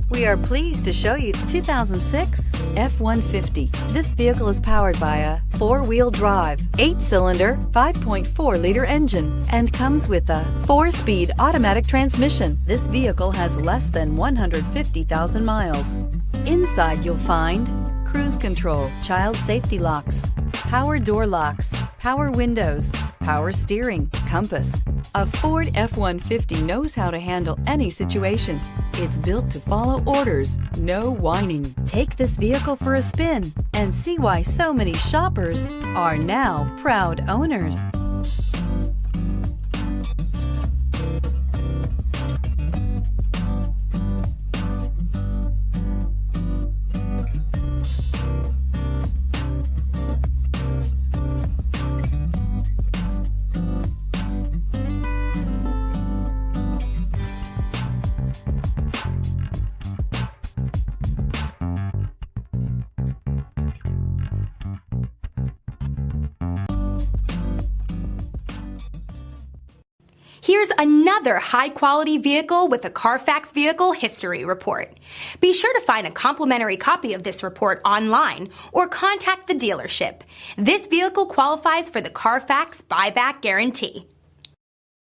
We are pleased to show you 2006 F-150. This vehicle is powered by a 4-wheel drive, 8-cylinder, 5.4-liter engine and comes with a 4-speed automatic transmission. This vehicle has less than 150,000 miles. Inside you'll find cruise control, child safety locks, power door locks, power windows, power steering, compass. A Ford F-150 knows how to handle any situation. It's built to follow orders, no whining. Take this vehicle for a spin and see why so many shoppers are now proud owners. Here's another high-quality vehicle with a Carfax Vehicle History Report. Be sure to find a complimentary copy of this report online or contact the dealership. This vehicle qualifies for the Carfax Buyback Guarantee.